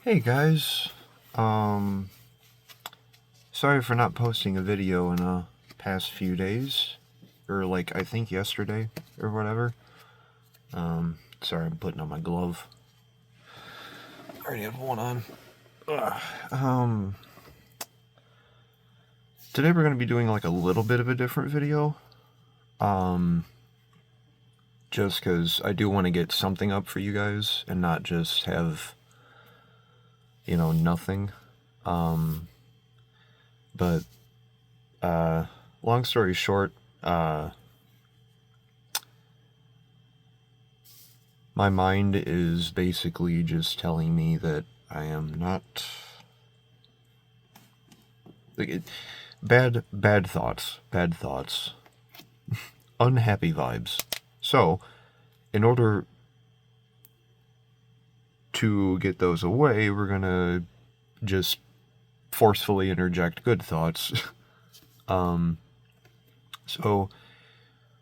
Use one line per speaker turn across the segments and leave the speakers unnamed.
Hey guys, sorry for not posting a video in the past few days, or I think yesterday, or whatever. Sorry, I'm putting on my glove. I already have one on. Today we're going to be doing a little bit of a different video, just because I do want to get something up for you guys, and not just have, nothing. But, long story short, my mind is basically just telling me that I am not... bad thoughts. Unhappy vibes. So, in order to get those away, we're gonna just forcefully interject good thoughts. So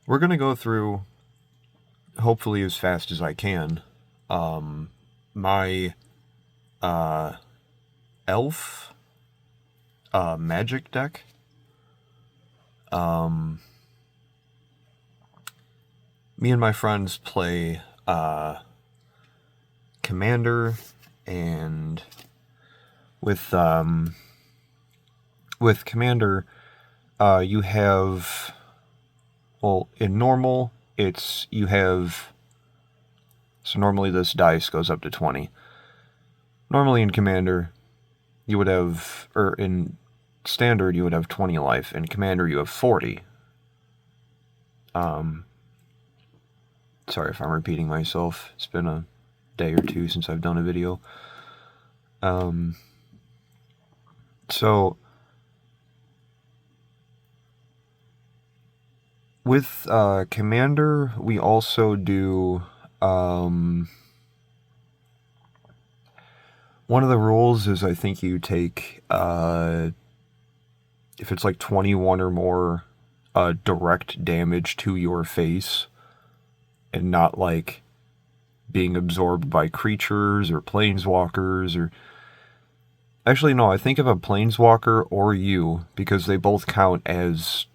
we're gonna go through, hopefully as fast as I can, my elf magic deck. Me and my friends play Commander, and with Commander, you have, well, in normal, so normally this dice goes up to 20. Normally in Commander, you would have, or in Standard, you would have 20 life. In Commander, you have 40. Sorry if I'm repeating myself. It's been a day or two since I've done a video. So with Commander, we also do one of the rules is I think you take if it's 21 or more direct damage to your face, and not being absorbed by creatures or planeswalkers, or actually no, I think of a planeswalker or you, because they both count as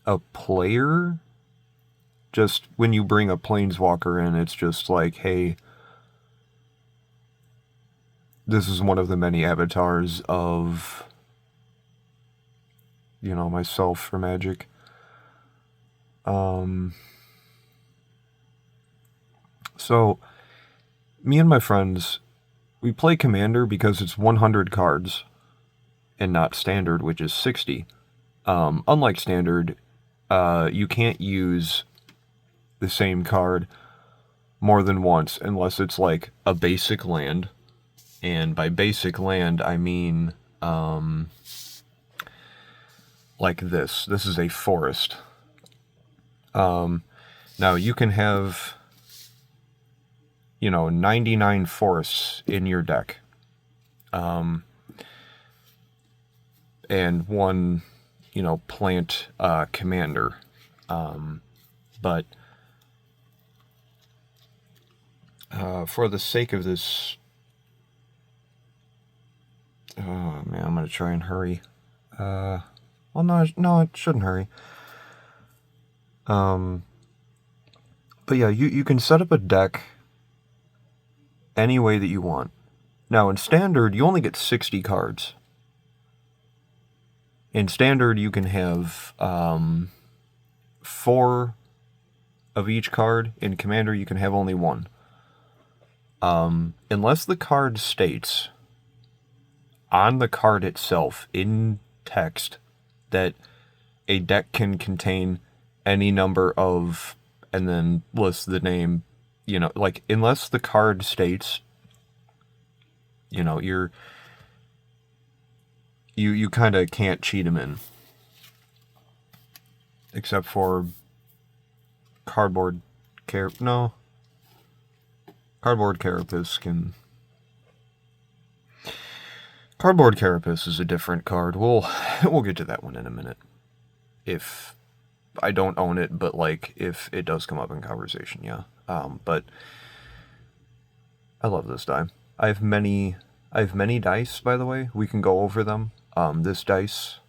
a player. Just when you bring a planeswalker in, it's just hey, this is one of the many avatars of, myself for Magic. So, me and my friends, we play Commander because it's 100 cards, and not Standard, which is 60. Unlike Standard, you can't use the same card more than once unless it's a basic land. And by basic land, I mean, this. This is a forest. Now, you can have, 99 forests in your deck. And one, plant commander. But for the sake of this... Oh, man, I'm going to try and hurry. Well, no, it shouldn't hurry. But yeah, you can set up a deck any way that you want. Now, in Standard, you only get 60 cards. In Standard, you can have 4 of each card. In Commander, you can have only 1. Unless the card states on the card itself, in text, that a deck can contain any number of, and then list the name, unless the card states, you kind of can't cheat them in. Except for Cardboard Carapace can... Cardboard Carapace is a different card. We'll get to that one in a minute. If I don't own it, but if it does come up in conversation, yeah. But I love this die. I have many dice, by the way. We can go over them. This dice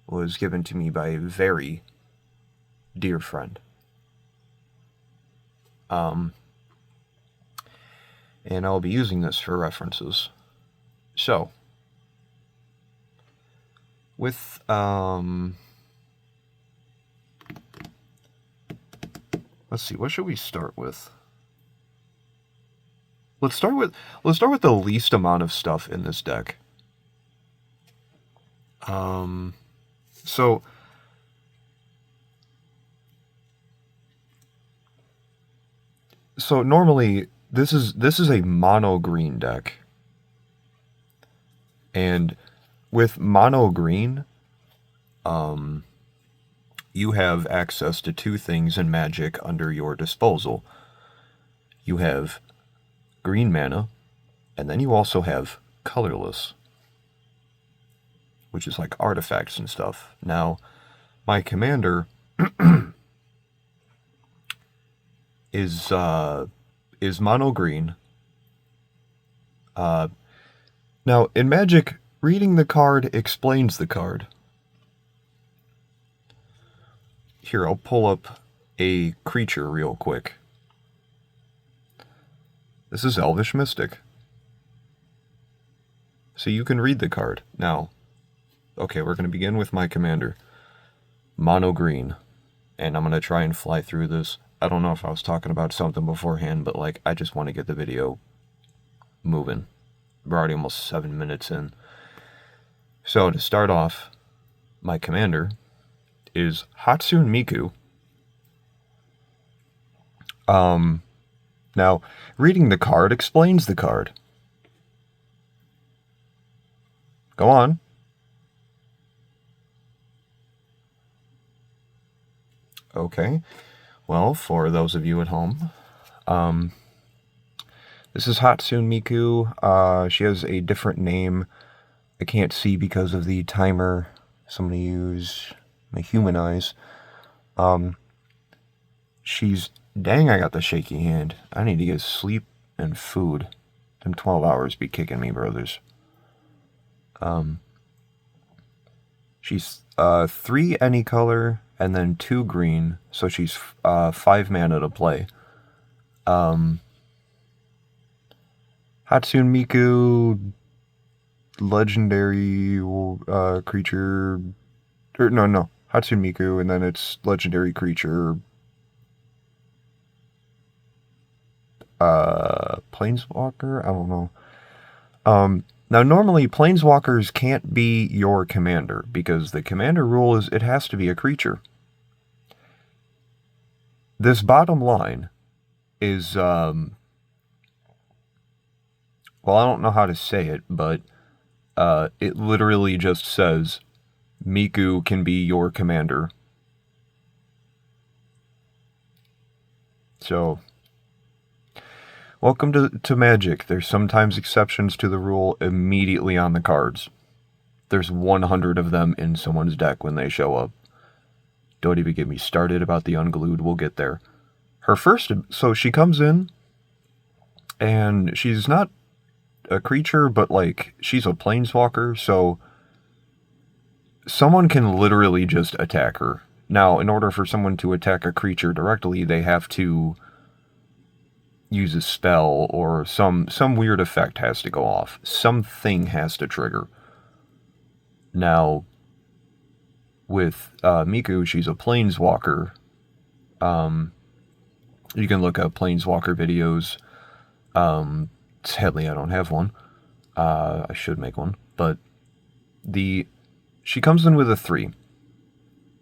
was given to me by a very dear friend. And I'll be using this for references. So, with, let's see, what should we start with? Let's start with the least amount of stuff in this deck. So normally this is a mono green deck. And with mono green, you have access to two things in Magic under your disposal. You have green mana, and then you also have colorless, which is like artifacts and stuff. Now, my commander is mono green. Now, in Magic, reading the card explains the card. Here, I'll pull up a creature real quick. This is Elvish Mystic. So you can read the card. Now, okay, we're going to begin with my commander. Mono green. And I'm going to try and fly through this. I don't know if I was talking about something beforehand, but like, I just want to get the video moving. We're already almost 7 minutes in. So to start off, my commander is Hatsune Miku. Now, reading the card explains the card. Go on. Okay. Well, for those of you at home, this is Hatsune Miku. She has a different name. I can't see because of the timer. So I'm going to use my human eyes. She's... Dang, I got the shaky hand. I need to get sleep and food. Them 12 hours be kicking me, brothers. She's 3 any color and then 2 green, so she's 5 mana to play. Hatsune Miku, legendary creature. No. Hatsune Miku, and then it's legendary creature. Planeswalker? I don't know. Now, normally, Planeswalkers can't be your commander, because the commander rule is it has to be a creature. This bottom line is, well, I don't know how to say it, but it literally just says, Miku can be your commander. So... welcome to Magic. There's sometimes exceptions to the rule immediately on the cards. There's 100 of them in someone's deck when they show up. Don't even get me started about the Unglued. We'll get there. Her first... so she comes in, and she's not a creature, but, like, she's a planeswalker, so someone can literally just attack her. Now, in order for someone to attack a creature directly, they have to use a spell, or some weird effect has to go off. Something has to trigger. Now, with Miku, she's a planeswalker. You can look up planeswalker videos. Sadly, I don't have one. I should make one. But she comes in with a 3.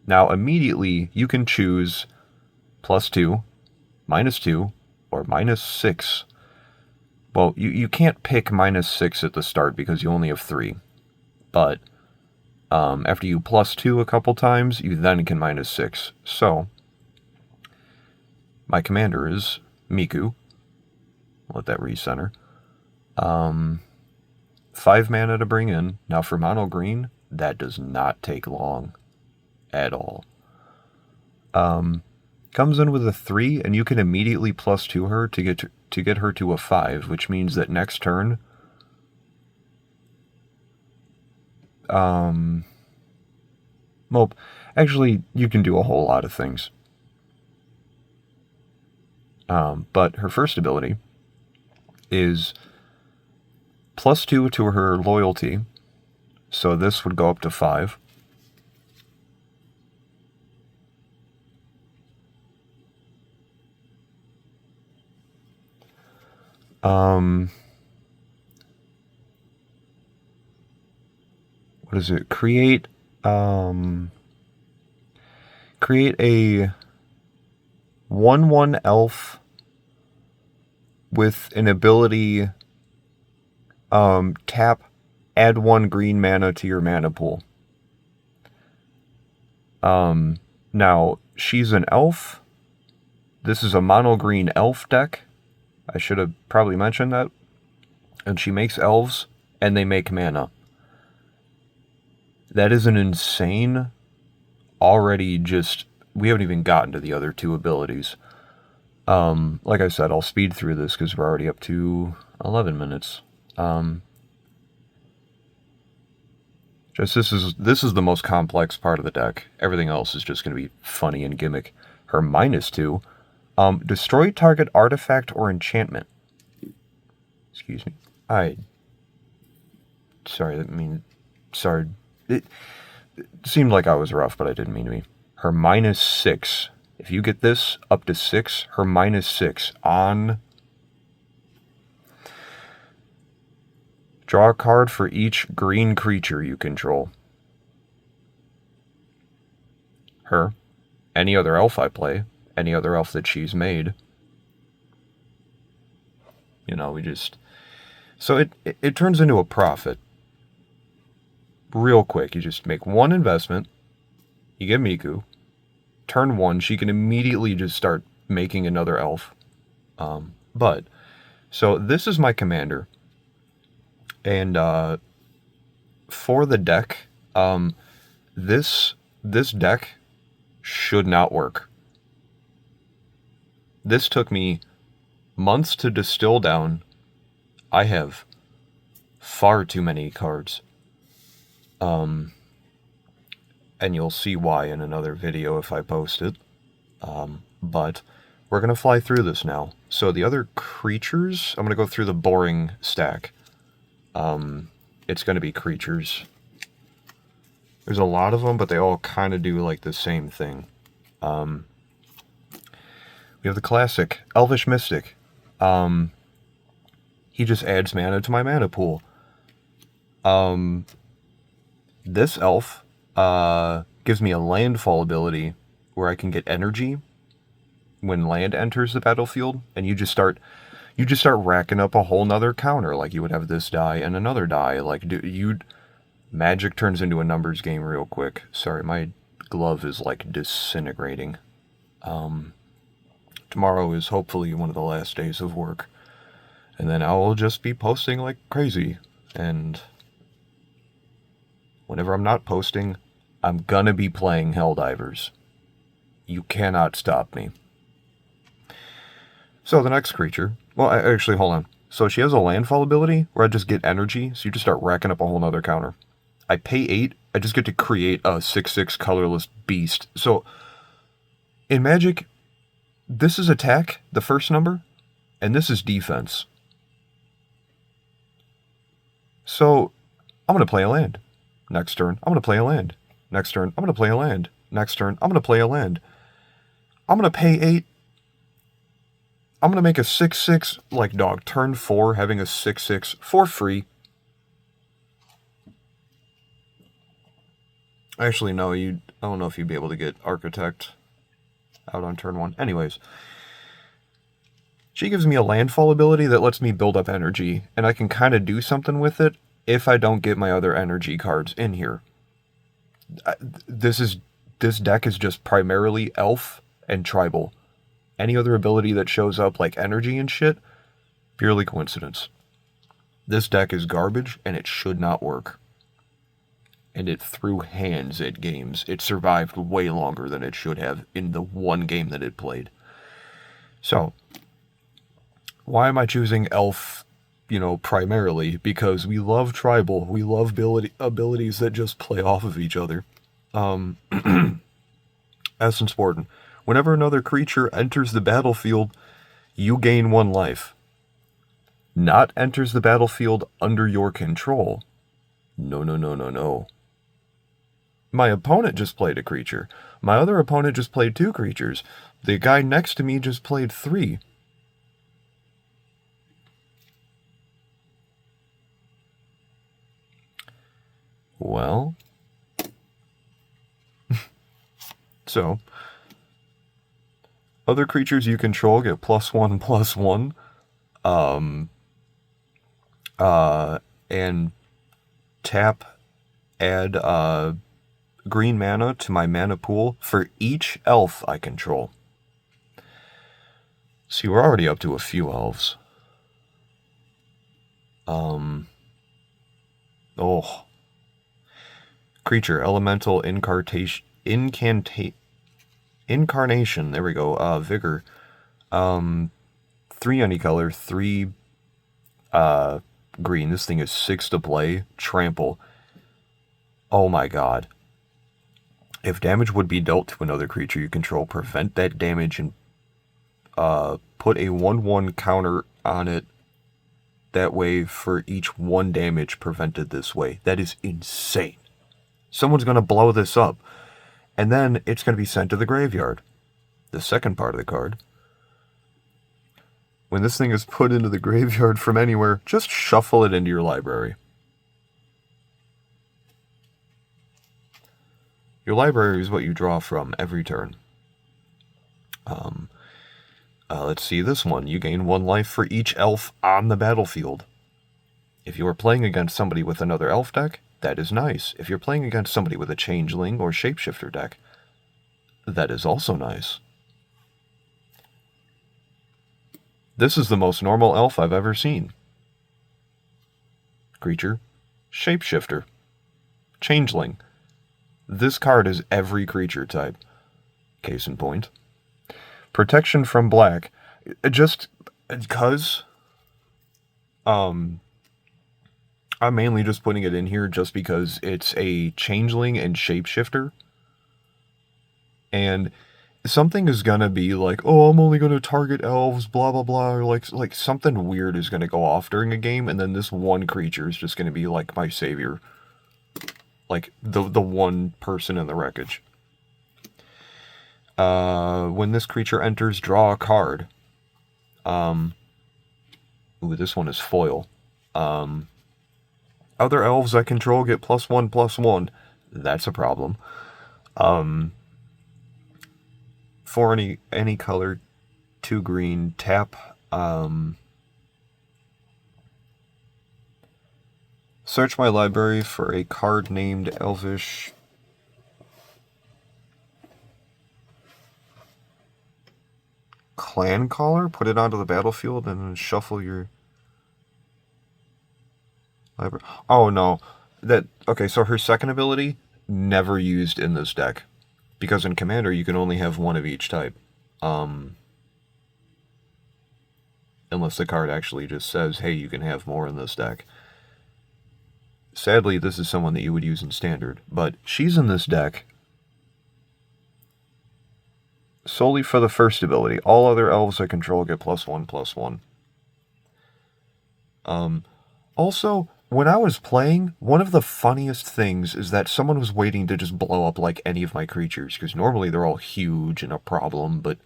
Now, immediately, you can choose +2, -2, or -6. Well, you can't pick -6 at the start because you only have 3. But after you +2 a couple times, you then can -6. So, my commander is Miku. Let that recenter. 5 mana to bring in. Now for mono green, that does not take long at all. Comes in with a 3, and you can immediately +2 her to get to get her to a 5, which means that next turn, well, actually, you can do a whole lot of things. But her first ability is +2 to her loyalty, so this would go up to 5. What is it? Create a 1/1 elf with an ability, tap, add 1 green mana to your mana pool. Now, she's an elf. This is a mono green elf deck. I should have probably mentioned that. And she makes elves, and they make mana. That is an insane, already just, we haven't even gotten to the other 2 abilities. Like I said, I'll speed through this because we're already up to 11 minutes. This is the most complex part of the deck. Everything else is just going to be funny and gimmick. Her -2, destroy target artifact or enchantment. Excuse me. Sorry. It seemed like I was rough, but I didn't mean to be. Her -6. If you get this up to 6, her -6 on... Draw a card for each green creature you control. Her. Any other elf I play. Any other elf that she's made. You know, we just... So it turns into a profit. Real quick. You just make 1 investment. You get Miku. Turn 1, she can immediately just start making another elf. So this is my commander. And for the deck, this deck should not work. This took me months to distill down. I have far too many cards. And you'll see why in another video if I post it. But we're going to fly through this now. So the other creatures, I'm going to go through the boring stack. It's going to be creatures. There's a lot of them, but they all kind of do like the same thing. We have the classic Elvish Mystic. He just adds mana to my mana pool. This elf gives me a landfall ability where I can get energy when land enters the battlefield, and you just start racking up a whole nother counter. Like you would have this die and another die. Like Magic turns into a numbers game real quick. Sorry, my glove is like disintegrating. Tomorrow is hopefully one of the last days of work, and then I will just be posting like crazy. And whenever I'm not posting, I'm gonna be playing Helldivers. You cannot stop me. So the next creature, well, actually, hold on. So she has a landfall ability where I just get energy, so you just start racking up a whole nother counter. I pay 8, I just get to create a 6/6 colorless beast. So in Magic, this is attack, the first number, and this is defense. So I'm going to play a land. Next turn, I'm going to play a land. Next turn, I'm going to play a land. Next turn, I'm going to play a land. I'm going to pay 8. I'm going to make a 6/6 like dog. Turn 4, having a 6/6 for free. Actually, no, I don't know if you'd be able to get Architect out on turn 1. Anyways, she gives me a landfall ability that lets me build up energy, and I can kind of do something with it if I don't get my other energy cards in here. This deck is just primarily elf and tribal. Any other ability that shows up like energy and shit, purely coincidence. This deck is garbage, and it should not work. And it threw hands at games. It survived way longer than it should have in the one game that it played. So, Why am I choosing elf, primarily? Because we love tribal. We love abilities that just play off of each other. Essence Warden. Whenever another creature enters the battlefield, you gain 1 life. Not enters the battlefield under your control. No, no, no, no, no. My opponent just played a creature. My other opponent just played 2 creatures. The guy next to me just played 3. Well. So. Other creatures you control get +1/+1. And tap, add, green mana to my mana pool for each elf I control. See, we're already up to a few elves. Creature, elemental, incarnation, there we go, vigor. 3 any color, 3, green. This thing is 6 to play, trample. Oh my god. If damage would be dealt to another creature you control, prevent that damage and put a 1/1 counter on it that way for each 1 damage prevented this way. That is insane. Someone's going to blow this up. And then it's going to be sent to the graveyard. The second part of the card. When this thing is put into the graveyard from anywhere, just shuffle it into your library. Your library is what you draw from every turn. Let's see this one. You gain 1 life for each elf on the battlefield. If you are playing against somebody with another elf deck, that is nice. If you're playing against somebody with a changeling or shapeshifter deck, that is also nice. This is the most normal elf I've ever seen. Creature, shapeshifter, changeling. This card is every creature type. Case in point. Protection from black. Just because I'm mainly just putting it in here just because it's a changeling and shapeshifter. And something is gonna be like, oh, I'm only gonna target elves, blah blah blah, or like something weird is gonna go off during a game, and then this one creature is just gonna be like my savior. Like the one person in the wreckage. When this creature enters, draw a card. Ooh, this one is foil. Other elves I control get +1/+1. That's a problem. For any color, 2 green, tap, search my library for a card named Elvish Clan Caller, put it onto the battlefield, and then shuffle your library. Oh no. Okay, so her second ability, never used in this deck. Because in Commander, you can only have 1 of each type. Unless the card actually just says, hey, you can have more in this deck. Sadly, this is someone that you would use in Standard. But she's in this deck solely for the first ability. All other elves I control get +1/+1. Also, when I was playing, one of the funniest things is that someone was waiting to just blow up like any of my creatures, because normally they're all huge and a problem, but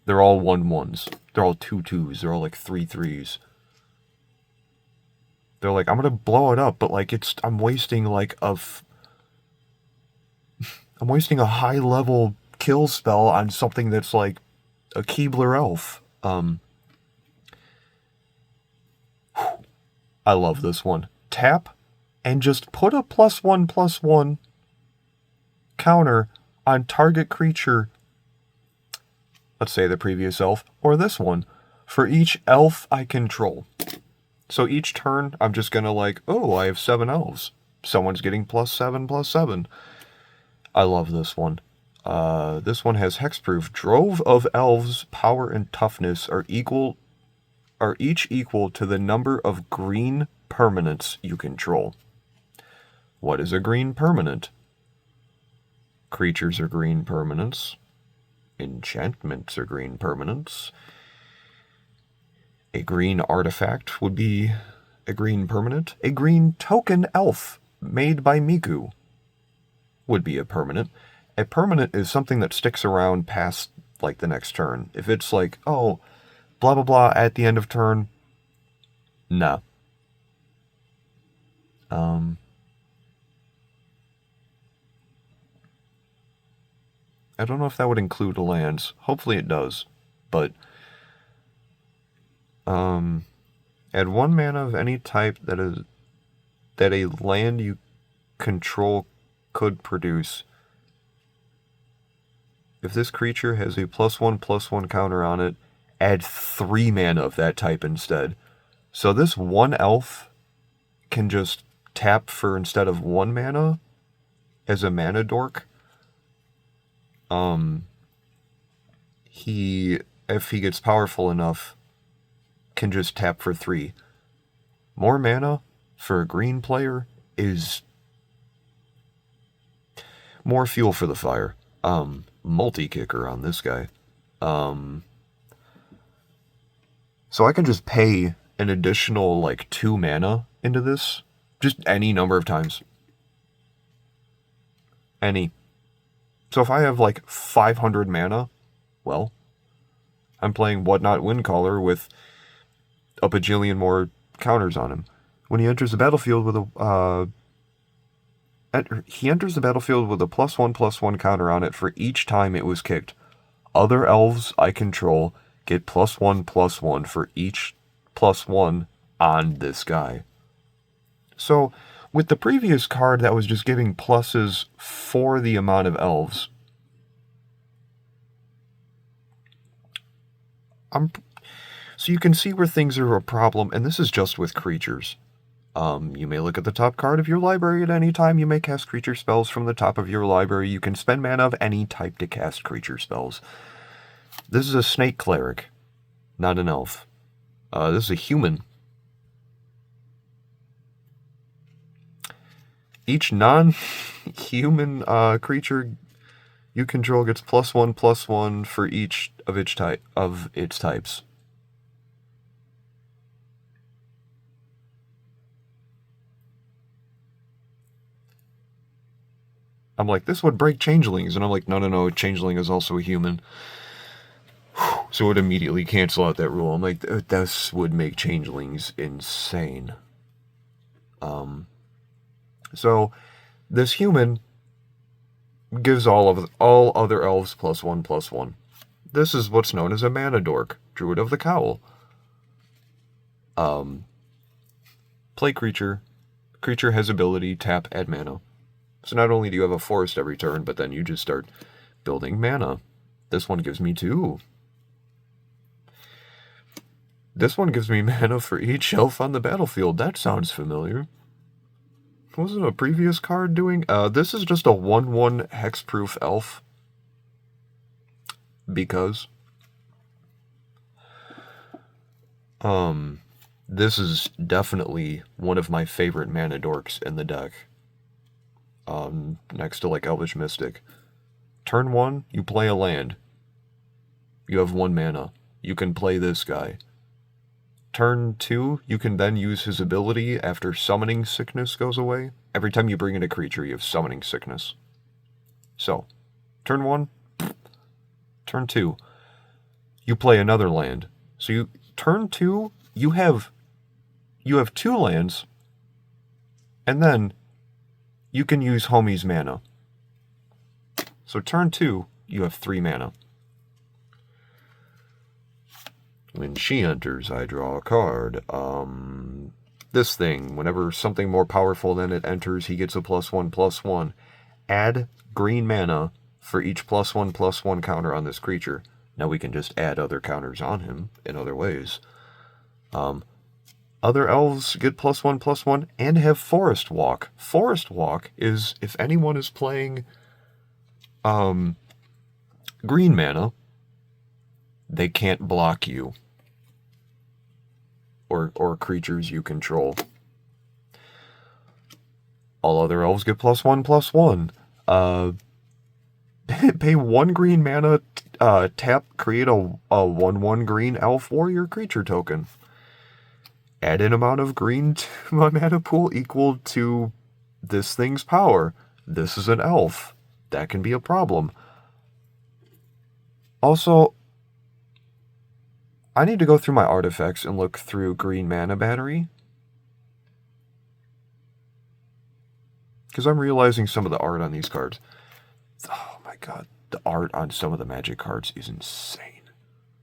they're all 1/1s. They're all 2/2s. They're all like 3/3s. They're like, I'm gonna blow it up, but like I'm wasting like I'm wasting a high level kill spell on something that's like a Keebler elf. I love this one. Tap and just put a +1/+1 counter on target creature, let's say the previous elf, or this one, for each elf I control. So each turn, I'm just gonna like, oh, I have 7 elves. Someone's getting +7/+7. I love this one. This one has hexproof. Drove of elves, power and toughness are each equal to the number of green permanents you control. What is a green permanent? Creatures are green permanents. Enchantments are green permanents. A green artifact would be a green permanent. A green token elf made by Miku would be a permanent. A permanent is something that sticks around past, like, the next turn. If it's like, oh, blah, blah, blah, at the end of turn, nah. I don't know if that would include lands. Hopefully it does. But, add 1 mana of any type that a land you control could produce. If this creature has a +1/+1 counter on it, add 3 mana of that type instead. So this 1 elf can just tap for, instead of 1 mana, as a mana dork. If he gets powerful enough, can just tap for 3. More mana for a green player is more fuel for the fire. Multi-kicker on this guy. So I can just pay an additional, like, 2 mana into this. Just any number of times. Any. So if I have, like, 500 mana, well, I'm playing Whatnot Windcaller with a bajillion more counters on him. When he enters the battlefield with a +1/+1 counter on it for each time it was kicked. Other elves I control get +1/+1 for each +1 on this guy. So, with the previous card that was just giving pluses for the amount of elves, so you can see where things are a problem, and this is just with creatures. You may look at the top card of your library at any time. You may cast creature spells from the top of your library. You can spend mana of any type to cast creature spells. This is a snake cleric, not an elf. This is a human. Each non-human creature you control gets +1/+1 for each of its types. I'm like, this would break changelings, and I'm like, no, changeling is also a human. So it would immediately cancel out that rule. I'm like, this would make changelings insane. So this human gives all other elves +1/+1. This is what's known as a mana dork, Druid of the Cowl. Play creature. Creature has ability, tap, add mana. So not only do you have a forest every turn, but then you just start building mana. This one gives me 2. This one gives me mana for each elf on the battlefield. That sounds familiar. Wasn't a previous card doing? This is just a 1/1 hexproof elf. Because this is definitely one of my favorite mana dorks in the deck. Next to, like, Elvish Mystic. Turn 1, you play a land. You have 1 mana. You can play this guy. Turn 2, you can then use his ability after Summoning Sickness goes away. Every time you bring in a creature, you have Summoning Sickness. So, turn 1, turn 2, you play another land. So turn 2, you have 2 lands, and then you can use homie's mana. So turn 2, you have 3 mana. When she enters, I draw a card. This thing, whenever something more powerful than it enters, he gets a +1/+1. Add green mana for each +1/+1 counter on this creature. Now we can just add other counters on him in other ways. Other elves get +1/+1 and have Forest Walk. Forest Walk is, if anyone is playing green mana, they can't block you or creatures you control. All other elves get +1/+1. Pay 1 green mana, tap, create a 1/1 green elf warrior creature token. Add an amount of green to my mana pool equal to this thing's power. This is an elf. That can be a problem. Also, I need to go through my artifacts and look through green mana battery. Because I'm realizing some of the art on these cards. Oh my god, the art on some of the Magic cards is insane.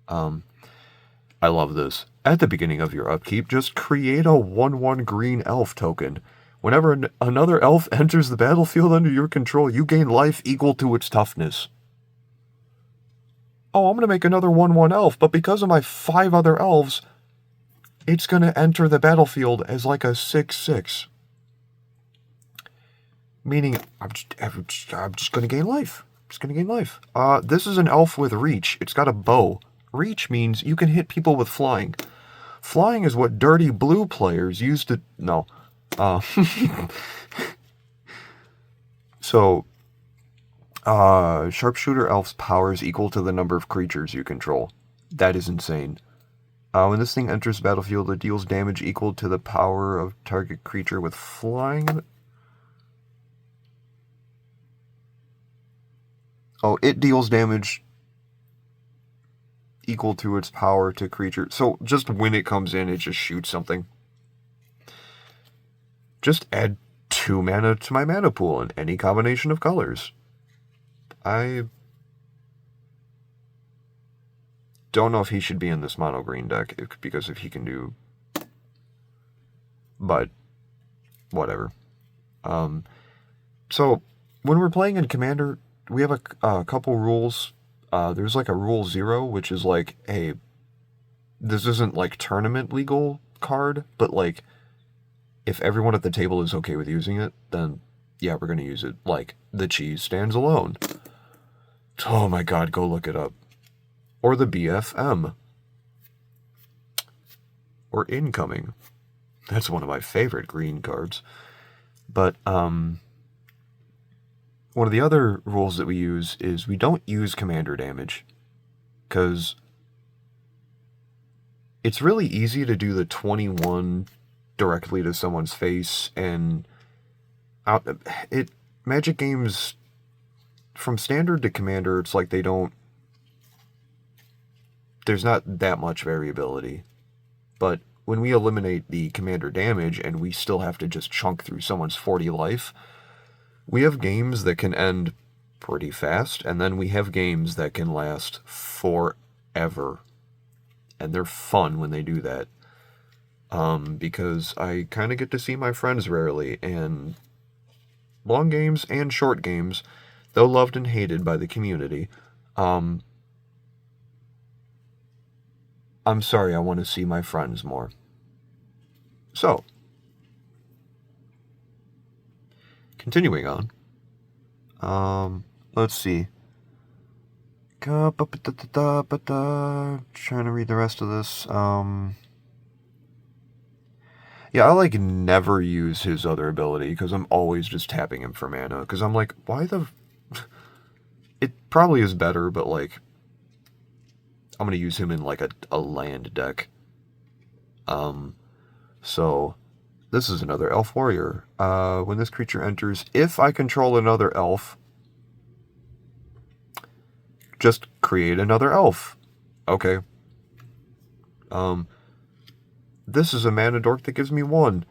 I love this. At the beginning of your upkeep, just create a 1/1 green elf token. Whenever another elf enters the battlefield under your control, you gain life equal to its toughness. Oh, I'm going to make another 1/1 elf, but because of my 5 other elves, it's going to enter the battlefield as like a 6/6. Meaning, I'm just going to gain life. This is an elf with reach. It's got a bow. Reach means you can hit people with flying. Flying is what dirty blue players used to... No. So, sharpshooter elf's power is equal to the number of creatures you control. That is insane. When this thing enters the battlefield, it deals damage equal to the power of target creature with flying... Oh, it deals damage equal to its power to creature. So just when it comes in, it just shoots something. Just add 2 mana to my mana pool in any combination of colors. I don't know if he should be in this mono green deck, because if he can do... But, whatever. So, when we're playing in Commander... We have a couple rules. There's like a rule 0, which is like, hey, this isn't like tournament legal card, but like, if everyone at the table is okay with using it, then yeah, we're going to use it. Like, the cheese stands alone. Oh my god, go look it up. Or the BFM. Or incoming. That's one of my favorite green cards. But, one of the other rules that we use is we don't use commander damage, because it's really easy to do the 21 directly to someone's face, and Magic games, from standard to commander, it's like they don't... There's not that much variability. But when we eliminate the commander damage and we still have to just chunk through someone's 40 life... We have games that can end pretty fast, and then we have games that can last forever. And they're fun when they do that. Because I kind of get to see my friends rarely, and long games and short games, though loved and hated by the community, I'm sorry, I want to see my friends more. So, continuing on. Let's see. Trying to read the rest of this. Yeah, I like never use his other ability, because I'm always just tapping him for mana. Because I'm like, why the... It probably is better, but like... I'm going to use him in like a land deck. So... This is another elf warrior. When this creature enters, if I control another elf, just create another elf. Okay. This is a mana dork that gives me 1.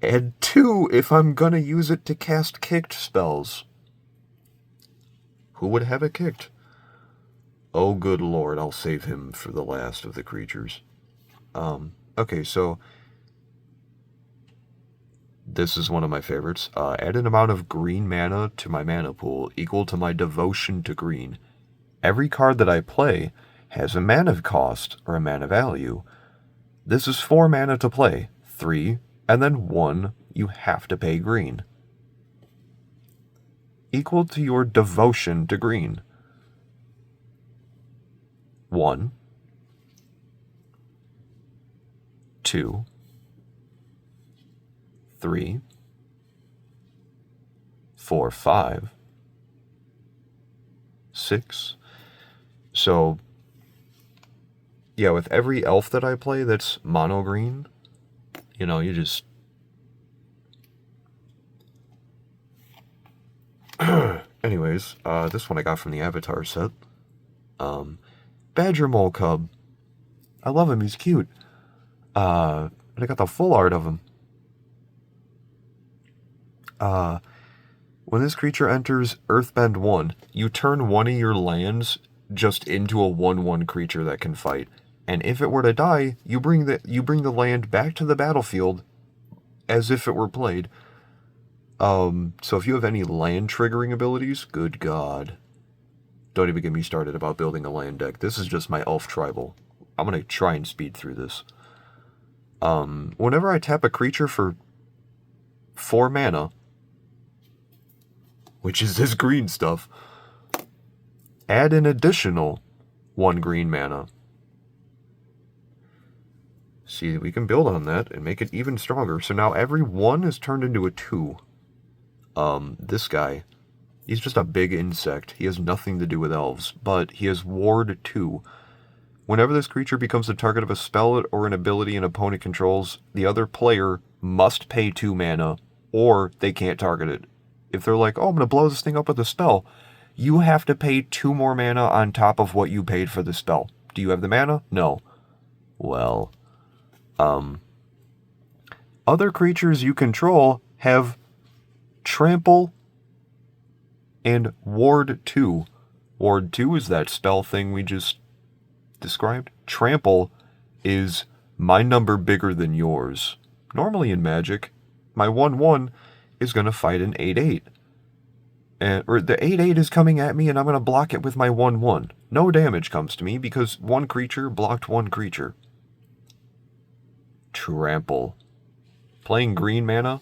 Add 2 if I'm gonna use it to cast kicked spells. Who would have it kicked? Oh, good lord, I'll save him for the last of the creatures. Okay, so... This is one of my favorites. Add an amount of green mana to my mana pool equal to my devotion to green. Every card that I play has a mana cost or a mana value. This is 4 mana to play, 3, and then 1 you have to pay green. Equal to your devotion to green. 1, 2, 3, 4, 5, 6. So, yeah, with every elf that I play that's mono green, you know, you just... Anyways, this one I got from the Avatar set. Badger Mole Cub. I love him, he's cute. But I got the full art of him. When this creature enters Earthbend 1, you turn one of your lands just into a 1/1 creature that can fight. And if it were to die, you bring the land back to the battlefield as if it were played. So if you have any land triggering abilities, good God. Don't even get me started about building a land deck. This is just my elf tribal. I'm going to try and speed through this. Whenever I tap a creature for 4 mana, which is this green stuff, add an additional 1 green mana. See, we can build on that and make it even stronger. So now every 1 is turned into a 2. This guy, he's just a big insect. He has nothing to do with elves, but he has Ward 2. Whenever this creature becomes the target of a spell or an ability an opponent controls, the other player must pay 2 mana, or they can't target it. If they're like, oh, I'm going to blow this thing up with a spell, you have to pay 2 more mana on top of what you paid for the spell. Do you have the mana? No. Well, other creatures you control have Trample and Ward 2. Ward 2 is that spell thing we just described. Trample is my number bigger than yours. Normally in Magic, my 1/1 is going to fight an 8/8. Or the 8/8 is coming at me and I'm going to block it with my 1/1. No damage comes to me because one creature blocked one creature. Trample. Playing green mana?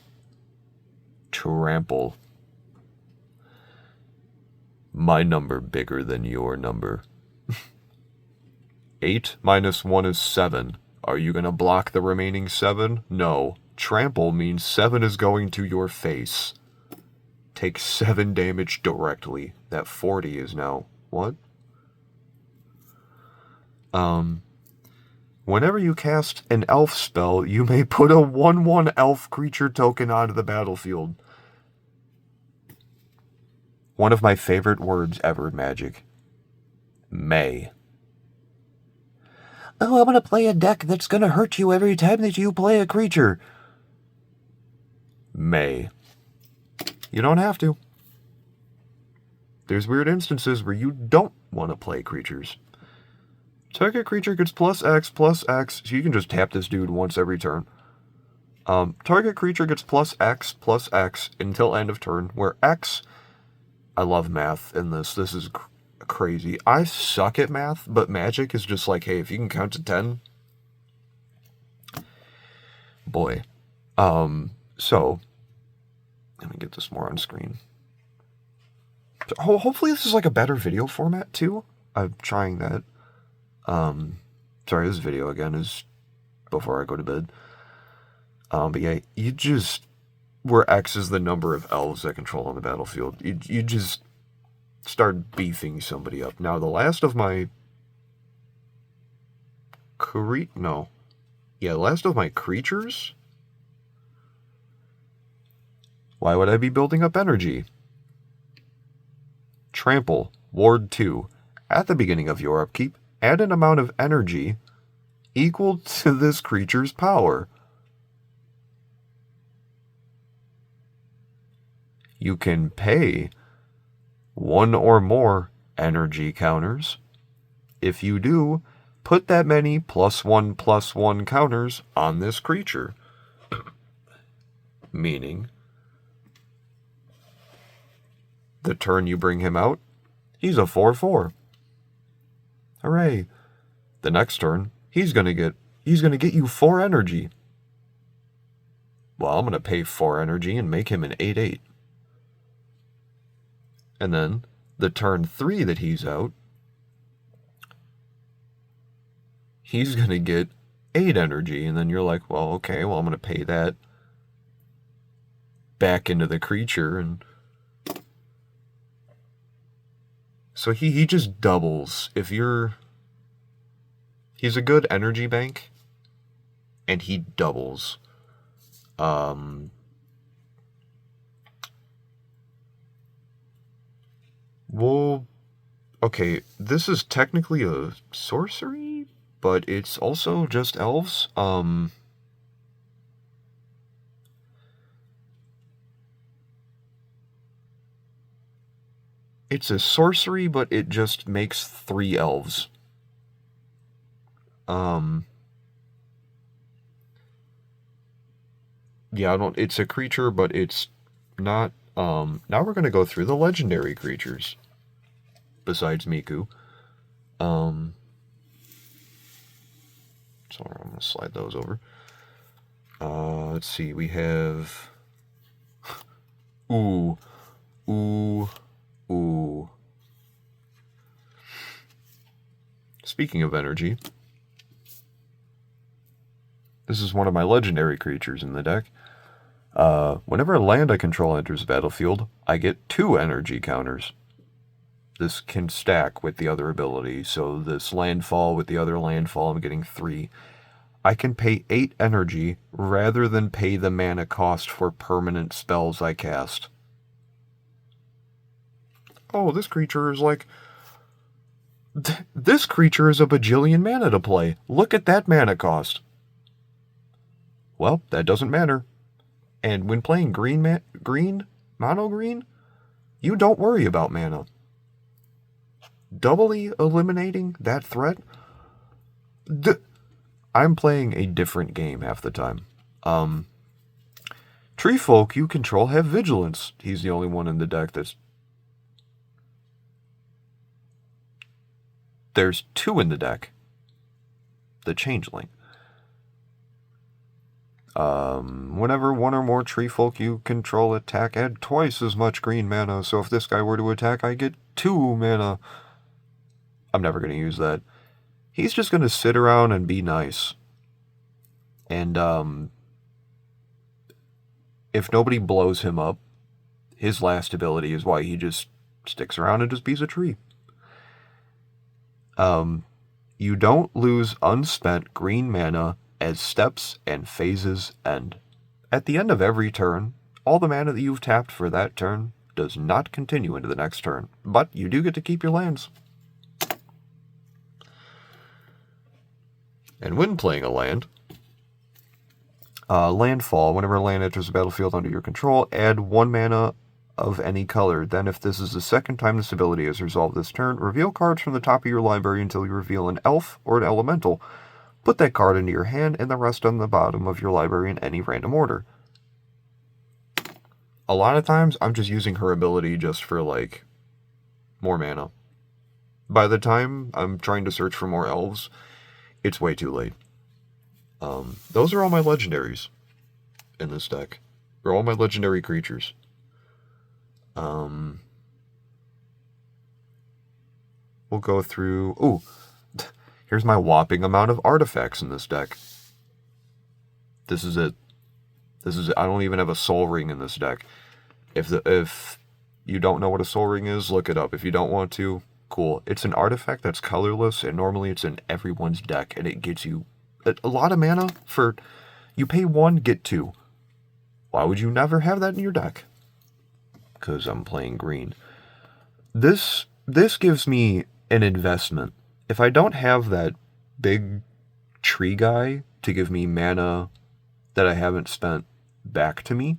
Trample. My number bigger than your number. 8 minus 1 is 7. Are you going to block the remaining 7? No. Trample means 7 is going to your face. Take 7 damage directly. That 40 is now... What? Whenever you cast an elf spell, you may put a 1/1 elf creature token onto the battlefield. One of my favorite words ever in Magic. May. Oh, I'm going to play a deck that's going to hurt you every time that you play a creature. May. You don't have to. There's weird instances where you don't want to play creatures. Target creature gets +X, so you can just tap this dude once every turn. Target creature gets +X until end of turn, where X... I love math in this. This is crazy. I suck at math, but Magic is just like, hey, if you can count to 10... Boy. So... Let me get this more on screen. So, hopefully this is like a better video format, too. I'm trying that. Sorry, this video again is before I go to bed. But yeah, you just, where X is the number of elves that control on the battlefield, you just start beefing somebody up. Now, the last of my last of my creatures? Why would I be building up energy? Trample, Ward 2. At the beginning of your upkeep, add an amount of energy equal to this creature's power. You can pay 1 or more energy counters. If you do, put that many +1/+1 counters on this creature. Meaning, the turn you bring him out, he's a 4/4. Hooray. The next turn, he's gonna get you 4 energy. Well, I'm gonna pay 4 energy and make him an 8/8. And then, the turn 3 that he's out, he's going to get 8 energy. And then you're like, well, okay, well, I'm going to pay that back into the creature. And so he just doubles. If you're... He's a good energy bank, and he doubles. Well, okay, this is technically a sorcery, but it's also just elves. It's a sorcery, but it just makes 3 elves. Yeah, it's a creature, but it's not, now we're gonna go through the legendary creatures, besides Miku. So I'm gonna slide those over. Let's see, we have, ooh. Speaking of energy, this is one of my legendary creatures in the deck. Whenever a land I control enters the battlefield, I get 2 energy counters. This can stack with the other ability, so this landfall with the other landfall, I'm getting 3. I can pay 8 energy rather than pay the mana cost for permanent spells I cast. Oh, this creature is like... This creature is a bajillion mana to play. Look at that mana cost. Well, that doesn't matter. And when playing mono green, you don't worry about mana. Doubly eliminating that threat? I'm playing a different game half the time. Tree folk you control have vigilance. He's the only one in the deck that's... There's 2 in the deck. The changeling. Whenever one or more tree folk you control attack, add twice as much green mana. So if this guy were to attack, I get 2 mana. I'm never going to use that. He's just going to sit around and be nice. And, if nobody blows him up, his last ability is why he just sticks around and just beats a tree. You don't lose unspent green mana as steps and phases end. At the end of every turn, all the mana that you've tapped for that turn does not continue into the next turn, but you do get to keep your lands. And when playing a land, landfall, whenever a land enters the battlefield under your control, add 1 mana of any color. Then if this is the second time this ability is resolved this turn, reveal cards from the top of your library until you reveal an elf or an elemental. Put that card into your hand and the rest on the bottom of your library in any random order. A lot of times, I'm just using her ability just for, like, more mana. By the time I'm trying to search for more elves, it's way too late. Those are all my legendaries in this deck. They're all my legendary creatures. We'll go through... Ooh, here's my whopping amount of artifacts in this deck. This is it. I don't even have a soul ring in this deck. If you don't know what a soul ring is, look it up. If you don't want to, cool. It's an artifact that's colorless, and normally it's in everyone's deck, and it gets you a lot of mana for... You pay 1, get 2. Why would you never have that in your deck? Because I'm playing green. This gives me an investment. If I don't have that big tree guy to give me mana that I haven't spent back to me,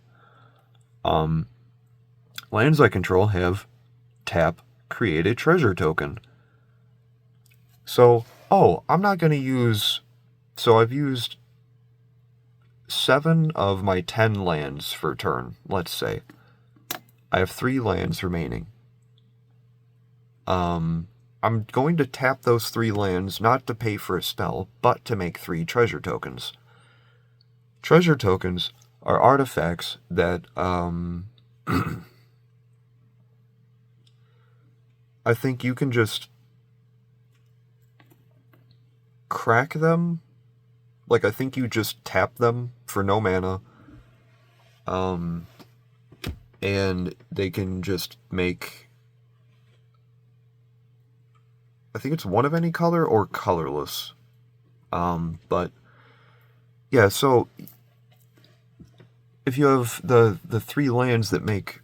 lands I control have tap, create a treasure token. So, I'm not going to use... So I've used 7 of my 10 lands for turn, let's say. I have 3 lands remaining. I'm going to tap those 3 lands not to pay for a spell, but to make 3 treasure tokens. Treasure tokens are artifacts that, I think you can just... crack them. Like, I think you just tap them for no mana. And they can just make... I think it's one of any color or colorless. But... yeah, so... if you have the 3 lands that make,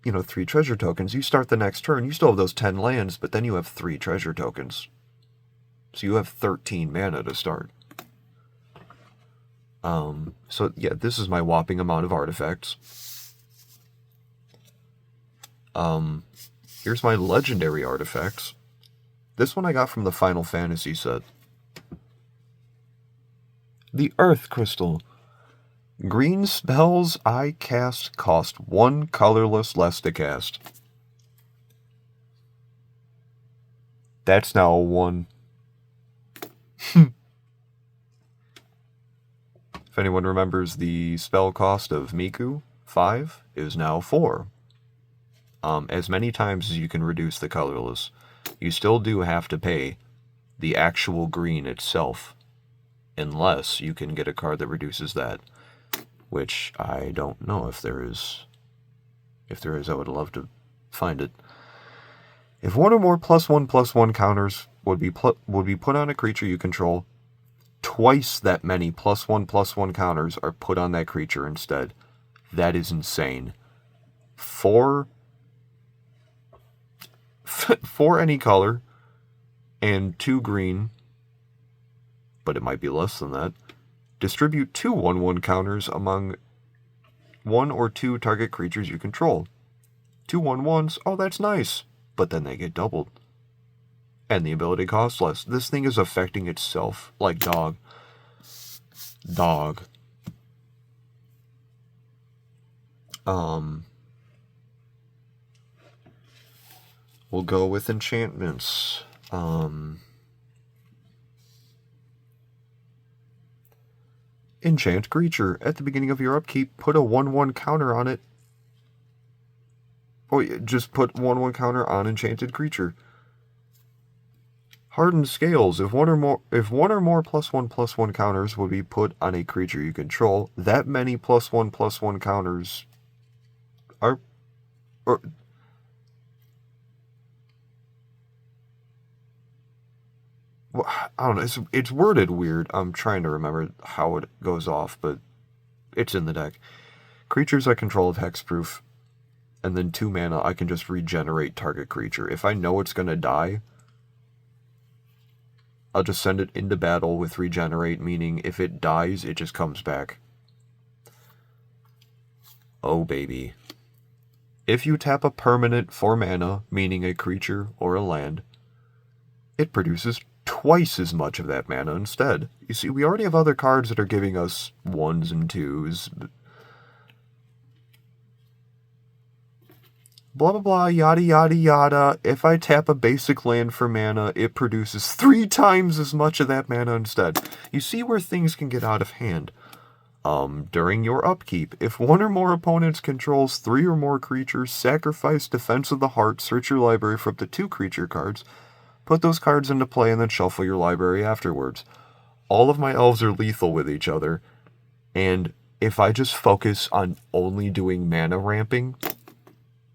3 treasure tokens, you start the next turn, you still have those 10 lands, but then you have 3 treasure tokens. So you have 13 mana to start. So yeah, this is my whopping amount of artifacts. Here's my legendary artifacts. This one I got from the Final Fantasy set. The Earth Crystal. Green spells I cast cost 1 colorless less to cast. That's now a 1. If anyone remembers the spell cost of Miku, 5 is now 4. As many times as you can reduce the colorless, you still do have to pay the actual green itself, unless you can get a card that reduces that, which I don't know if there is. If there is, I would love to find it. If one or more +1/+1 counters would be put on a creature you control, twice that many +1/+1 counters are put on that creature instead. That is insane. 4 any color and 2 green, but it might be less than that. Distribute 2 1/1 counters among 1 or 2 target creatures you control. 2 1/1s, oh that's nice, but then they get doubled. And the ability costs less. This thing is affecting itself like dog. Dog. We'll go with enchantments. Enchant creature. At the beginning of your upkeep, put a 1/1 counter on it. Oh, yeah, just put 1/1 counter on enchanted creature. Hardened Scales. If one or more +1/+1 counters would be put on a creature you control, that many +1/+1 counters are... well, I don't know. It's worded weird. I'm trying to remember how it goes off, but it's in the deck. Creatures I control have hexproof, and then 2 mana I can just regenerate target creature. If I know it's going to die, I'll just send it into battle with regenerate, meaning if it dies, it just comes back. Oh, baby. If you tap a permanent for mana, meaning a creature or a land, it produces twice as much of that mana instead. You see, we already have other cards that are giving us 1s and 2s. Blah blah blah, yada yada yada. If I tap a basic land for mana, it produces 3 times as much of that mana instead. You see where things can get out of hand. During your upkeep, if one or more opponents controls 3 or more creatures, sacrifice Defense of the Heart, search your library for up to 2 creature cards, put those cards into play, and then shuffle your library afterwards. All of my elves are lethal with each other, and if I just focus on only doing mana ramping,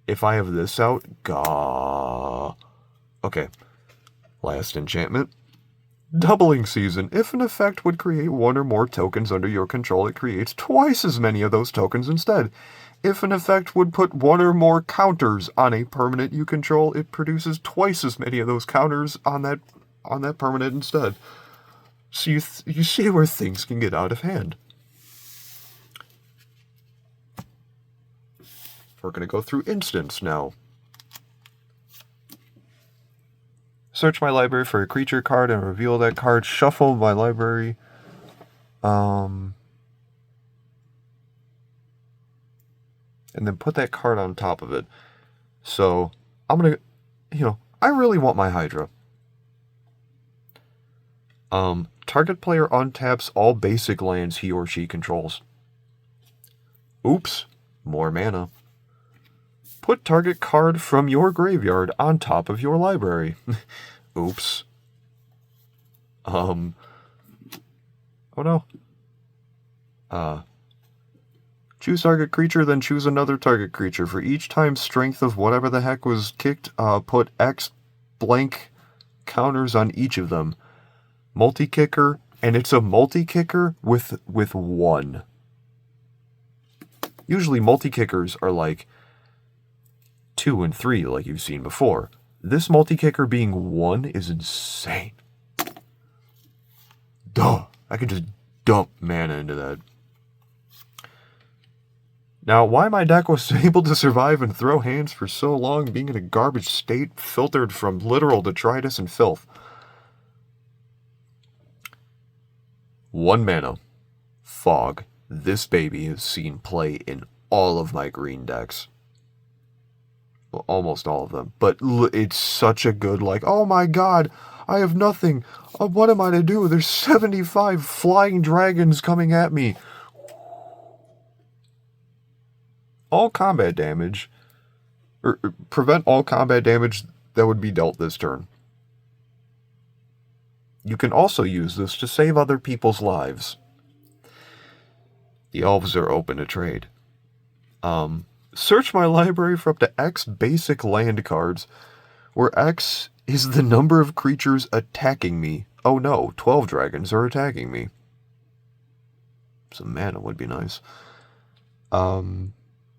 if I have this out, gah. Okay, last enchantment. Doubling Season. If an effect would create 1 or more tokens under your control, it creates twice as many of those tokens instead. If an effect would put 1 or more counters on a permanent you control, it produces twice as many of those counters on that permanent instead. So you see where things can get out of hand. We're going to go through instants now. Search my library for a creature card and reveal that card. Shuffle my library. And then put that card on top of it. So, I'm going to, I really want my Hydra. Target player untaps all basic lands he or she controls. Oops, more mana. Put target card from your graveyard on top of your library. Oops. Oh no. Choose target creature, then choose another target creature. For each time strength of whatever the heck was kicked, put X blank counters on each of them. Multi-kicker, and it's a multi-kicker with 1. Usually multi-kickers are like 2 and 3, like you've seen before. This multi-kicker being 1 is insane. Duh! I can just dump mana into that. Now, why my deck was able to survive and throw hands for so long, being in a garbage state, filtered from literal detritus and filth. 1 mana. Fog. This baby has seen play in all of my green decks. Well, almost all of them. But it's such a good, like, oh my god, I have nothing. What am I to do? There's 75 flying dragons coming at me. All combat damage, or prevent all combat damage that would be dealt this turn. You can also use this to save other people's lives. The elves are open to trade. Search my library for up to X basic land cards, where X is the number of creatures attacking me. Oh no, 12 dragons are attacking me. Some mana would be nice.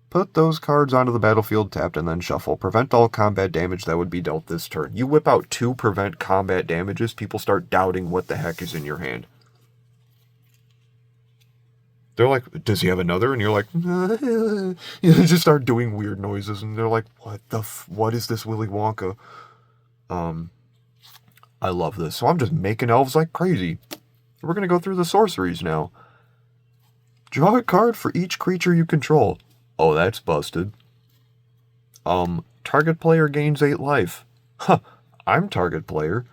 Put those cards onto the battlefield tapped and then shuffle. Prevent all combat damage that would be dealt this turn. You whip out 2 prevent combat damages, people start doubting what the heck is in your hand. They're like, does he have another? And you're like, you just start doing weird noises, and they're like, what is this Willy Wonka? I love this. So I'm just making elves like crazy. We're going to go through the sorceries now. Draw a card for each creature you control. Oh, that's busted. Target player gains 8 life. Huh, I'm target player.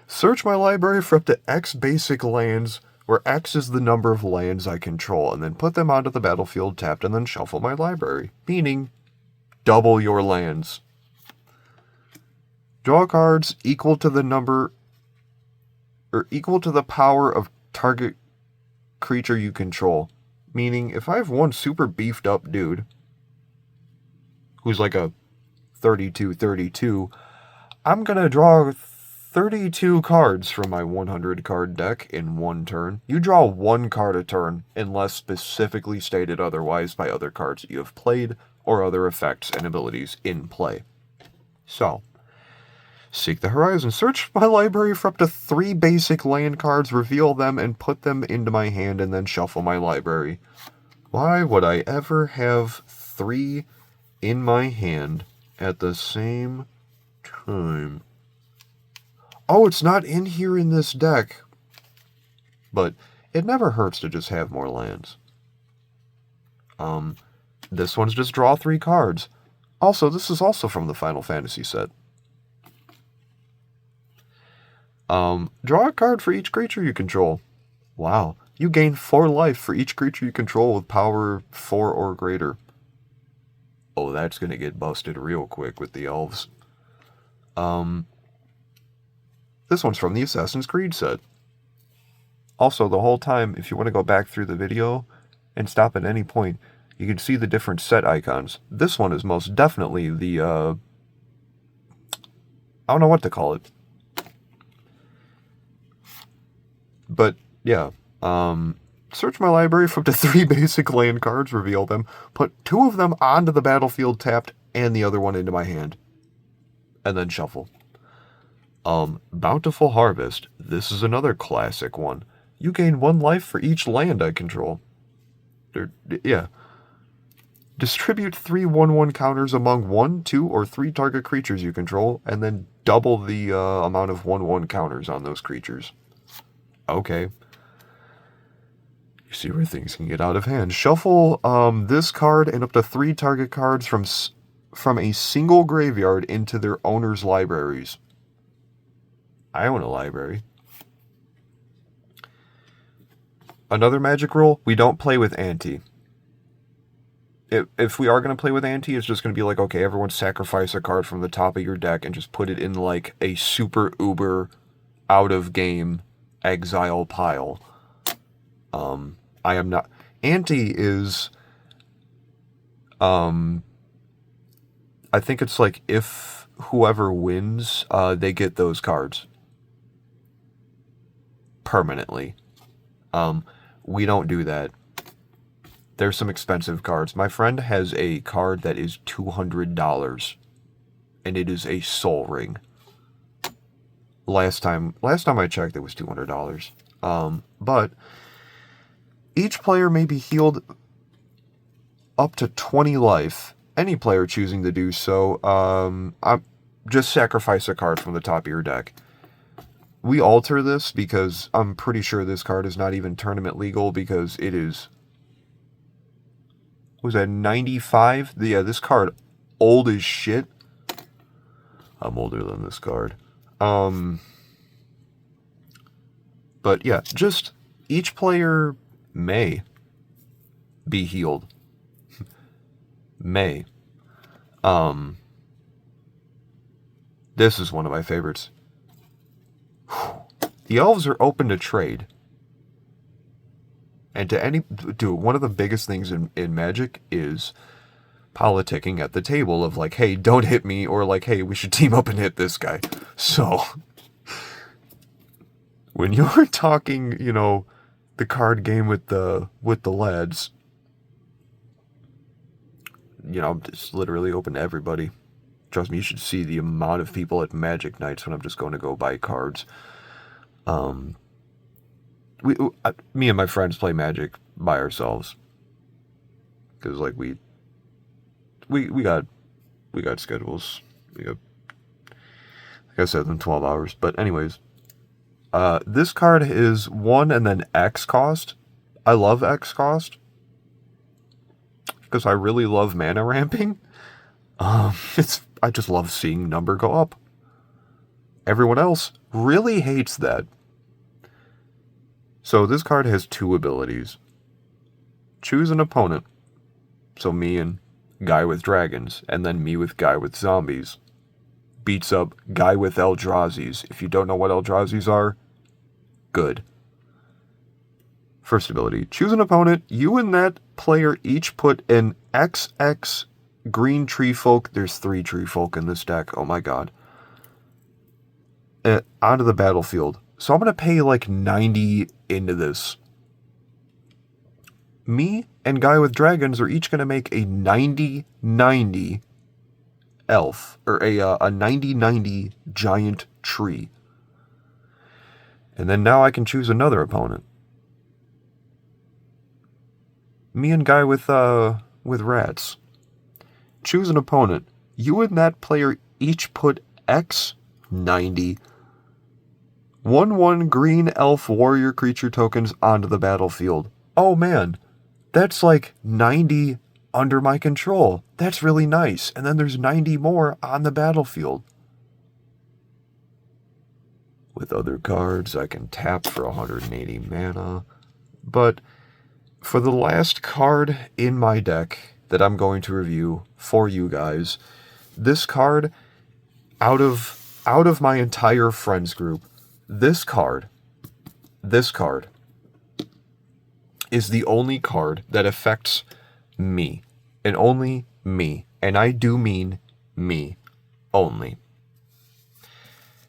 Search my library for up to X basic lands, where X is the number of lands I control, and then put them onto the battlefield tapped and then shuffle my library. Meaning, double your lands. Draw cards equal to the number, or equal to the power of target creature you control. Meaning, if I have one super beefed up dude, who's like a 32-32, I'm going to draw 32 cards from my 100 card deck in one turn. You draw 1 card a turn, unless specifically stated otherwise by other cards that you have played, or other effects and abilities in play. So, seek the horizon. Search my library for up to 3 basic land cards, reveal them, and put them into my hand, and then shuffle my library. Why would I ever have 3 in my hand at the same time? Oh, it's not in here in this deck. But it never hurts to just have more lands. This one's just draw 3 cards. Also, this is also from the Final Fantasy set. Draw a card for each creature you control. Wow. You gain 4 life for each creature you control with power 4 or greater. Oh, that's gonna get busted real quick with the elves. This one's from the Assassin's Creed set. Also, the whole time, if you want to go back through the video and stop at any point, you can see the different set icons. This one is most definitely the, I don't know what to call it. But, yeah. Search my library for up to 3 basic land cards, reveal them, put 2 of them onto the battlefield tapped, and the other one into my hand. And then shuffle. Bountiful Harvest. This is another classic one. You gain 1 life for each land I control. Yeah. Distribute 3 1/1 counters among 1, 2, or 3 target creatures you control, and then double the amount of 1/1 counters on those creatures. Okay. You see where things can get out of hand. Shuffle this card and up to 3 target cards from a single graveyard into their owner's libraries. I own a library. Another magic rule, we don't play with ante. If we are going to play with ante, it's just going to be like, okay, everyone sacrifice a card from the top of your deck and just put it in like a super uber out of game exile pile. I am not. Ante is, I think it's like if whoever wins, they get those cards permanently. We don't do that. There's some expensive cards. My friend has a card that is $200, and it is a Soul Ring. Last time I checked, it was $200. But each player may be healed up to 20 life. Any player choosing to do so, just sacrifice a card from the top of your deck. We alter this because I'm pretty sure this card is not even tournament legal because it is... Was that 95? Yeah, this card, old as shit. I'm older than this card. But yeah, just each player may be healed. May. This is one of my favorites. The elves are open to trade. And one of the biggest things in Magic is politicking at the table of like, hey, don't hit me, or like, hey, we should team up and hit this guy. So, when you're talking, the card game with the lads, just literally open to everybody. Trust me, you should see the amount of people at Magic nights when I'm just going to go buy cards. Me and my friends play Magic by ourselves because like we got schedules. We got, like I said, them 12 hours. But anyways, this card is 1 and then X cost. I love X cost because I really love mana ramping. I just love seeing number go up. Everyone else really hates that. So this card has 2 abilities. Choose an opponent. So me and guy with dragons, and then me with guy with zombies. Beats up guy with Eldrazi's. If you don't know what Eldrazi's are, good. First ability. Choose an opponent. You and that player each put an XX green tree folk. There's 3 tree folk in this deck. Oh my god. Onto the battlefield. So I'm going to pay like 90 into this. Me and guy with dragons are each going to make a 90-90 elf, or a 90-90 giant tree. And then now I can choose another opponent. Me and guy with rats. Choose an opponent. You and that player each put X 90 1/1 green elf warrior creature tokens onto the battlefield. Oh man, that's like 90 under my control. That's really nice. And then there's 90 more on the battlefield. With other cards, I can tap for 180 mana. But for the last card in my deck that I'm going to review for you guys, this card, out of my entire friends group, this card is the only card that affects me, and only me, and I do mean me only.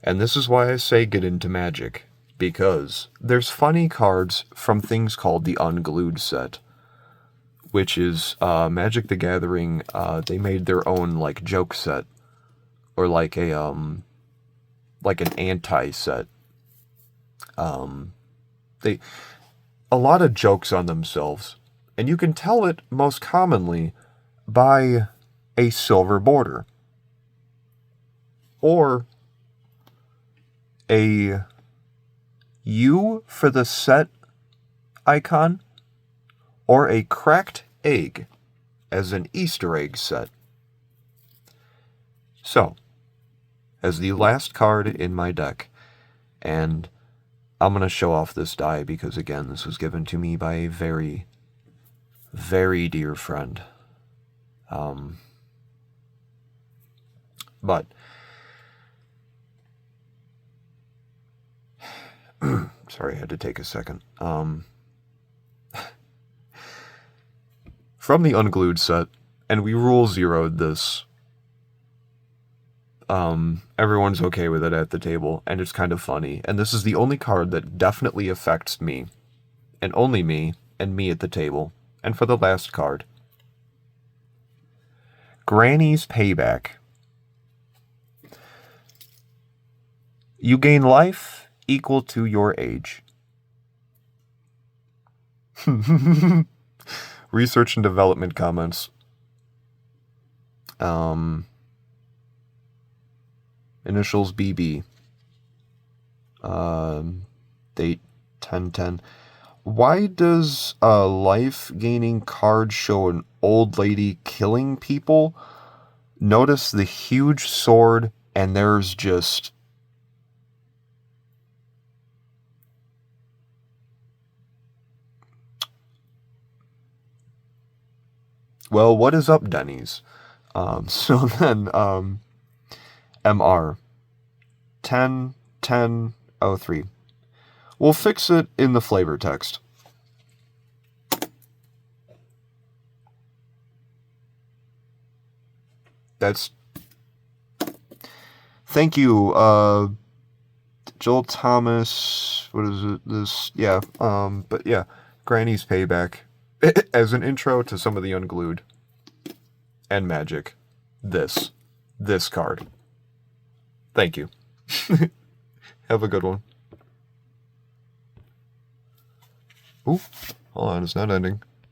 And this is why I say get into Magic, because there's funny cards from things called the Unglued set, which is Magic the Gathering. They made their own like joke set, or like an anti-set. A lot of jokes on themselves, and you can tell it most commonly by a silver border, or a U for the set icon, or a cracked egg as an Easter egg set. So, as the last card in my deck, and I'm going to show off this die because, again, this was given to me by a very, very dear friend. But Sorry, I had to take a second. From the Unglued set, and we rule zeroed this. Everyone's okay with it at the table, and it's kind of funny. And this is the only card that definitely affects me, and only me, and me at the table. And for the last card, Granny's Payback. You gain life equal to your age. Research and development comments. Initials BB. Date 10/10. Why does a life gaining card show an old lady killing people? Notice the huge sword, and there's just... Well, what is up, Denny's? So then, MR 10/10/03. We'll fix it in the flavor text. That's... Thank you, Joel Thomas. What is it? This, yeah. But yeah, Granny's Payback as an intro to some of the Unglued and Magic. This card. Thank you. Have a good one. Ooh, hold on, it's not ending.